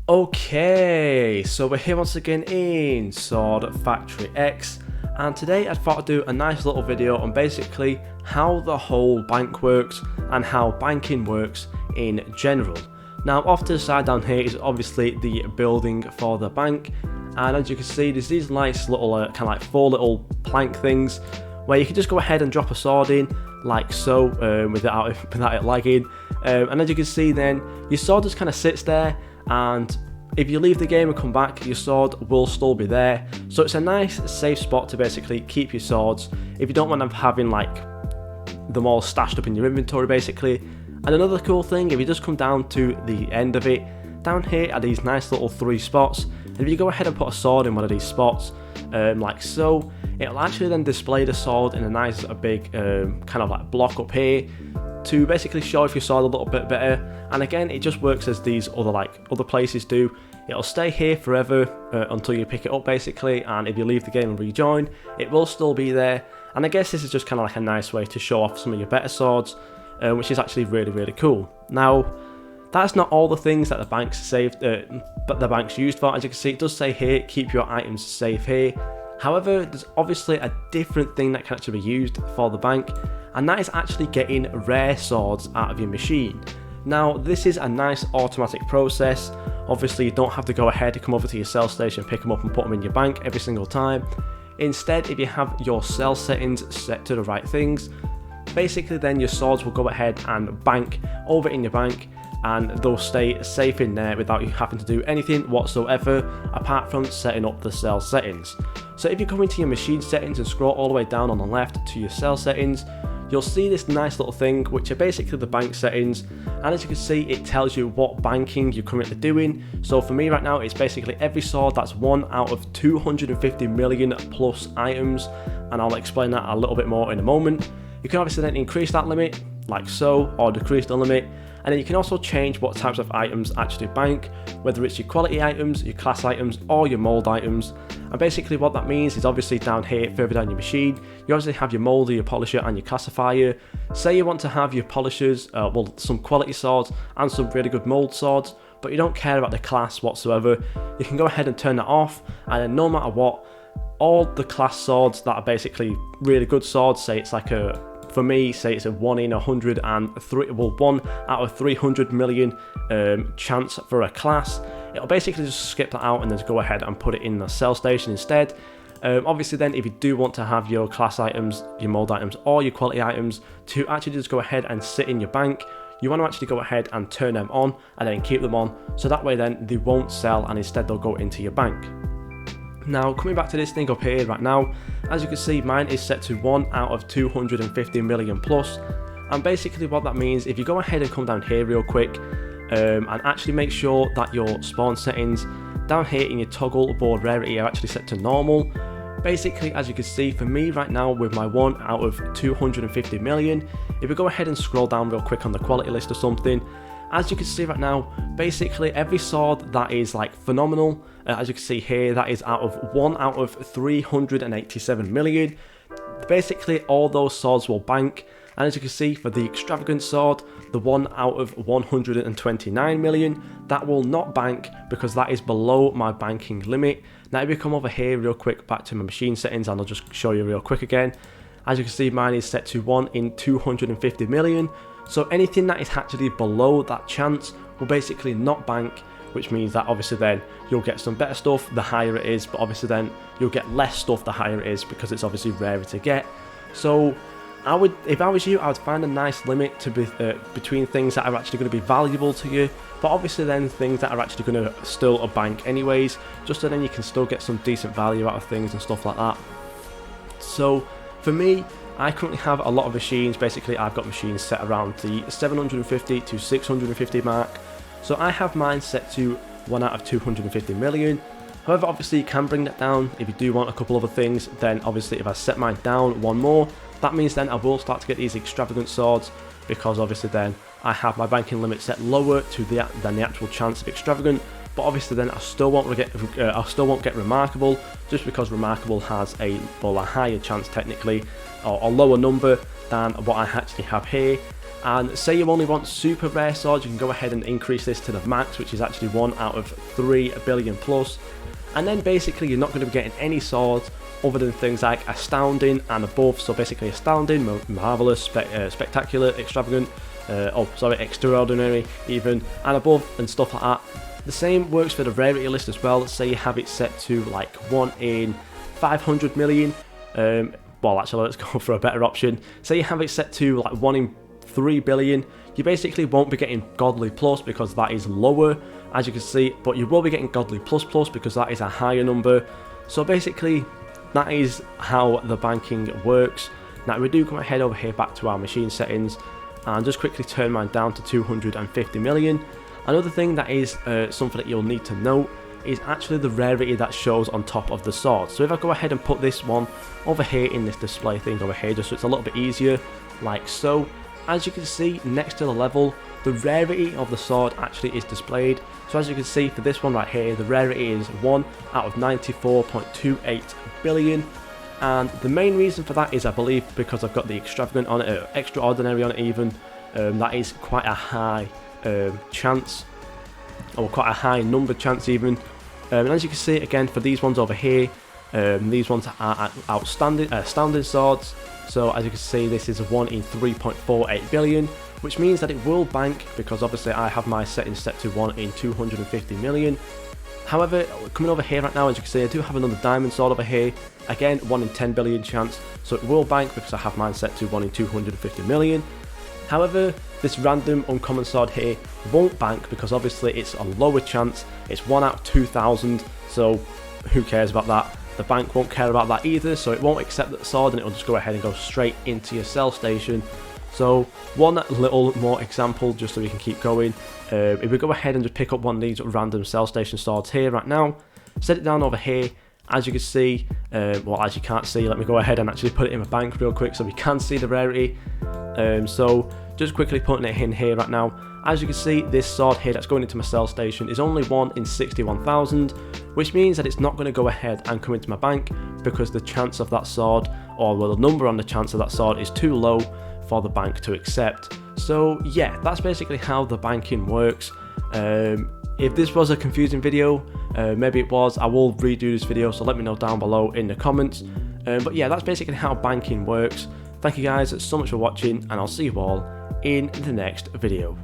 Okay, so we're here once again in Sword Factory X, and today I thought I'd do a nice little video on basically how the whole bank works and how banking works in general. Now off to the side down here is obviously the building for the bank, and as you can see there's these nice little kind of like 4 little plank things where you can just go ahead and drop a sword in like so without it lagging, and as you can see then your sword just kind of sits there, and if you leave the game and come back, your sword will still be there. So it's a nice safe spot to basically keep your swords if you don't want them having like them all stashed up in your inventory basically. And another cool thing, if you just come down to the end of it, down here are these nice little 3 spots, and if you go ahead and put a sword in one of these spots like so, it'll actually then display the sword in a nice big kind of like block up here to basically show if your sword a little bit better. And again, it just works as these other places do. It'll stay here forever until you pick it up basically, and if you leave the game and rejoin, it will still be there. And I guess this is just kind of like a nice way to show off some of your better swords, which is actually really cool. Now that's not all the things that the bank's saved, but the bank's used for. As you can see, it does say here, keep your items safe here. However, there's obviously a different thing that can actually be used for the bank, and that is actually getting rare swords out of your machine. Now this is a nice automatic process. Obviously you don't have to go ahead and come over to your sell station, pick them up and put them in your bank every single time. Instead, if you have your sell settings set to the right things, basically then your swords will go ahead and bank over in your bank, and they'll stay safe in there without you having to do anything whatsoever apart from setting up the sell settings. So if you come into your machine settings and scroll all the way down on the left to your sell settings, you'll see this nice little thing which are basically the bank settings, and as you can see it tells you what banking you're currently doing. So for me right now it's basically every sword that's 1 out of 250 million plus items, and I'll explain that a little bit more in a moment. You can obviously then increase that limit like so, or decrease the limit, and then you can also change what types of items actually bank, whether it's your quality items, your class items, or your mold items. And basically what that means is obviously down here, further down your machine, you obviously have your molder, your polisher, and your classifier. Say you want to have your polishers, well, some quality swords and some really good mold swords, but you don't care about the class whatsoever, you can go ahead and turn that off, and then no matter what, all the class swords that are basically really good swords, say it's like a, for me, say it's a 1 in 103, well 1 out of 300 million chance for a class, it'll basically just skip that out and then go ahead and put it in the sell station instead. Obviously then if you do want to have your class items, your mold items, or your quality items to actually just go ahead and sit in your bank, you want to actually go ahead and turn them on and then keep them on, so that way then they won't sell and instead they'll go into your bank. Now coming back to this thing up here right now, as you can see mine is set to 1 out of 250 million plus, and basically what that means, if you go ahead and come down here real quick and actually make sure that your spawn settings down here in your toggle board rarity are actually set to normal. Basically as you can see for me right now with my 1 out of 250 million, if we go ahead and scroll down real quick on the quality list or something, as you can see right now, basically every sword that is like phenomenal, as you can see here, that is out of 1 out of 387 million. Basically all those swords will bank, and as you can see for the extravagant sword, the 1 out of 129 million, that will not bank because that is below my banking limit. Now if we come over here real quick back to my machine settings, and I'll just show you real quick again, as you can see mine is set to 1 in 250 million. So anything that is actually below that chance will basically not bank, which means that obviously then you'll get some better stuff the higher it is, but obviously then you'll get less stuff the higher it is because it's obviously rarer to get. So I would, if I was you, I would find a nice limit to be between things that are actually going to be valuable to you, but obviously then things that are actually going to still a bank anyways, just so then you can still get some decent value out of things and stuff like that. So for me, I currently have a lot of machines. Basically I've got machines set around the 750 to 650 mark, so I have mine set to 1 out of 250 million. However, obviously you can bring that down if you do want a couple other things. Then obviously if I set mine down 1 more, that means then I will start to get these extravagant swords, because obviously then I have my banking limit set lower to than the actual chance of extravagant. But obviously then I still won't get remarkable, just because remarkable has a higher chance technically, or a lower number than what I actually have here. And say you only want super rare swords, you can go ahead and increase this to the max, which is actually 1 out of 3 billion plus. And then basically you're not going to be getting any swords other than things like astounding and above. So basically astounding, marvelous, spectacular, extravagant, extraordinary even, and above and stuff like that. The same works for the rarity list as well. Let's say you have it set to like 1 in 500 million. Well, actually, let's go for a better option. Say you have it set to like 1 in 3 billion. You basically won't be getting Godly Plus because that is lower, as you can see, but you will be getting Godly Plus Plus because that is a higher number. So basically, that is how the banking works. Now, we do go ahead over here back to our machine settings and just quickly turn mine down to 250 million. Another thing that is something that you'll need to note is actually the rarity that shows on top of the sword. So if I go ahead and put this one over here in this display thing over here, just so it's a little bit easier, like so, as you can see next to the level, the rarity of the sword actually is displayed. So as you can see for this one right here, the rarity is 1 out of 94.28 billion. And the main reason for that is, I believe, because I've got the extravagant on it, or extraordinary on it even. That is quite a high chance, or quite a high number chance even. And as you can see again for these ones over here, these ones are astounding swords. So as you can see, this is a 1 in 3.48 billion, which means that it will bank because obviously I have my settings set to 1 in 250 million. However, coming over here right now, as you can see, I do have another diamond sword over here. Again, 1 in 10 billion chance, so it will bank because I have mine set to 1 in 250 million. However, this random uncommon sword here won't bank because obviously it's a lower chance. It's 1 out of 2,000, so who cares about that? The bank won't care about that either, so it won't accept that sword and it will just go ahead and go straight into your sell station. So one little more example just so we can keep going. If we go ahead and just pick up one of these random sell station swords here right now, set it down over here, as you can see, well, as you can't see, let me go ahead and actually put it in my bank real quick so we can see the rarity. So just quickly putting it in here right now, as you can see, this sword here that's going into my sell station is only 1 in 61,000, which means that it's not going to go ahead and come into my bank because the chance of that sword, or well, the number on the chance of that sword is too low for the bank to accept. So yeah, that's basically how the banking works. If this was a confusing video, maybe it was, I will redo this video, so let me know down below in the comments. But yeah, that's basically how banking works. Thank you guys so much for watching, and I'll see you all in the next video.